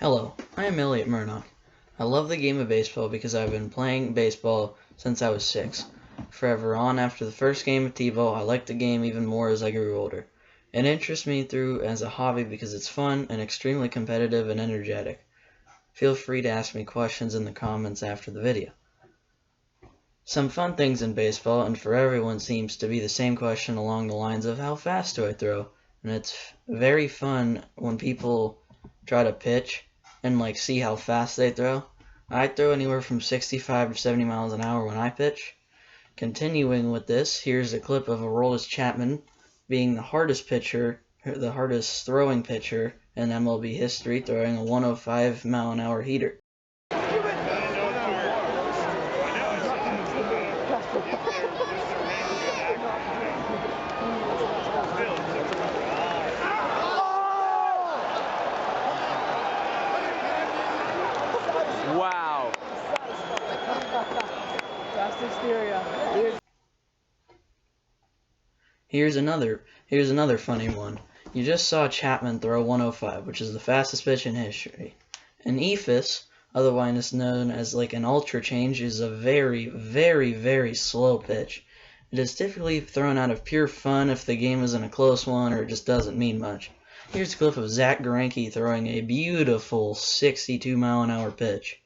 Hello, I am Elliott Murnock. I love the game of baseball because I've been playing baseball since I was 6. Forever on after the first game of T-ball, I liked the game even more as I grew older. It interests me through as a hobby because it's fun and extremely competitive and energetic. Feel free to ask me questions in the comments after the video. Some fun things in baseball, and for everyone, seems to be the same question along the lines of how fast do I throw? And it's very fun when people try to pitch and see how fast they throw. I throw anywhere from 65 to 70 miles an hour when I pitch. Continuing with this, here's a clip of Aroldis Chapman being the hardest throwing pitcher in MLB history, throwing a 105 mile an hour heater. Wow. That's hysteria. Here's another funny one. You just saw Chapman throw 105, which is the fastest pitch in history. An ephus, otherwise known as an ultra change, is a very, very, very slow pitch. It is typically thrown out of pure fun if the game isn't a close one or it just doesn't mean much. Here's a clip of Zach Greinke throwing a beautiful 62 mile an hour pitch.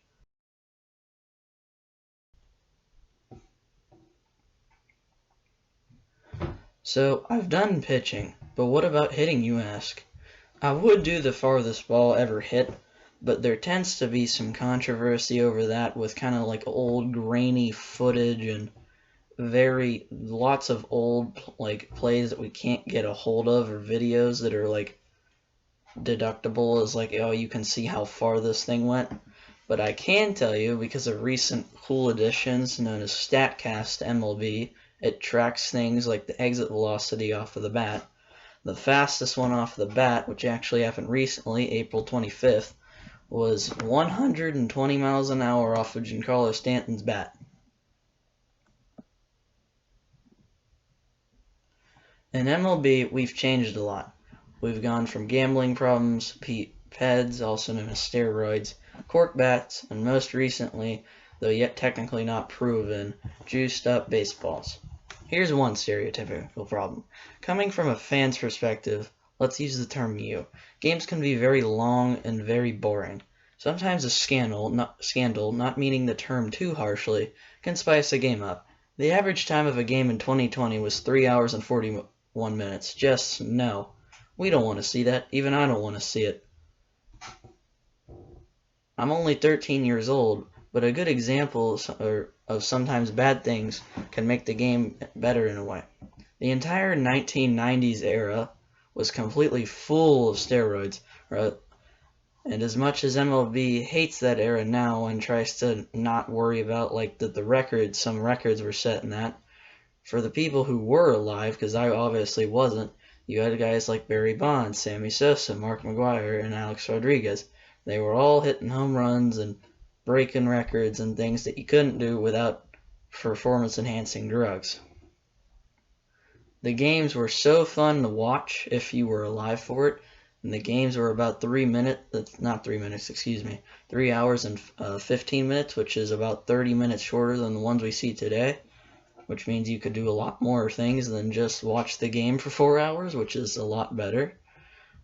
So, I've done pitching, but what about hitting, you ask? I would do the farthest ball ever hit, but there tends to be some controversy over that with kind of old grainy footage and lots of old plays that we can't get a hold of, or videos that are deductible as oh, you can see how far this thing went. But I can tell you, because of recent cool additions known as StatCast MLB, it tracks things like the exit velocity off of the bat. The fastest one off the bat, which actually happened recently, April 25th, was 120 miles an hour off of Giancarlo Stanton's bat. In MLB, we've changed a lot. We've gone from gambling problems, PEDs, also known as steroids, cork bats, and most recently, though yet technically not proven, juiced up baseballs. Here's one stereotypical problem. Coming from a fan's perspective, let's use the term you. Games can be very long and very boring. Sometimes a scandal, not meaning the term too harshly, can spice a game up. The average time of a game in 2020 was 3 hours and 41 minutes. Just no. We don't want to see that. Even I don't want to see it. I'm only 13 years old, but a good example of sometimes bad things can make the game better in a way. The entire 1990s era was completely full of steroids, and as much as MLB hates that era now and tries to not worry about some records were set in that, for the people who were alive, because I obviously wasn't, you had guys like Barry Bonds, Sammy Sosa, Mark McGwire, and Alex Rodriguez. They were all hitting home runs and breaking records and things that you couldn't do without performance-enhancing drugs. The games were so fun to watch if you were alive for it, and the games were about 3 hours and 15 minutes, which is about 30 minutes shorter than the ones we see today, which means you could do a lot more things than just watch the game for 4 hours, which is a lot better.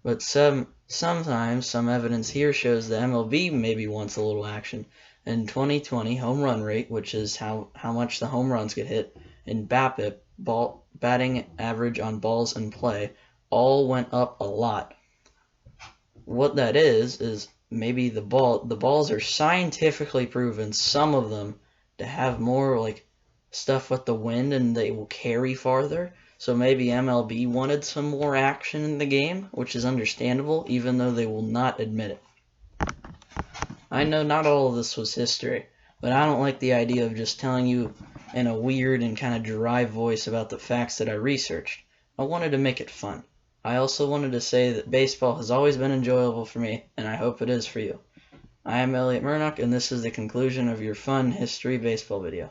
But sometimes some evidence here shows the MLB maybe wants a little action. In 2020, home run rate, which is how much the home runs get hit, and BABIP, batting average on balls in play, all went up a lot. What that is maybe the balls are scientifically proven, some of them, to have more stuff with the wind and they will carry farther. So maybe MLB wanted some more action in the game, which is understandable, even though they will not admit it. I know not all of this was history, but I don't like the idea of just telling you in a weird and kind of dry voice about the facts that I researched. I wanted to make it fun. I also wanted to say that baseball has always been enjoyable for me, and I hope it is for you. I am Elliott Murnock, and this is the conclusion of your fun history baseball video.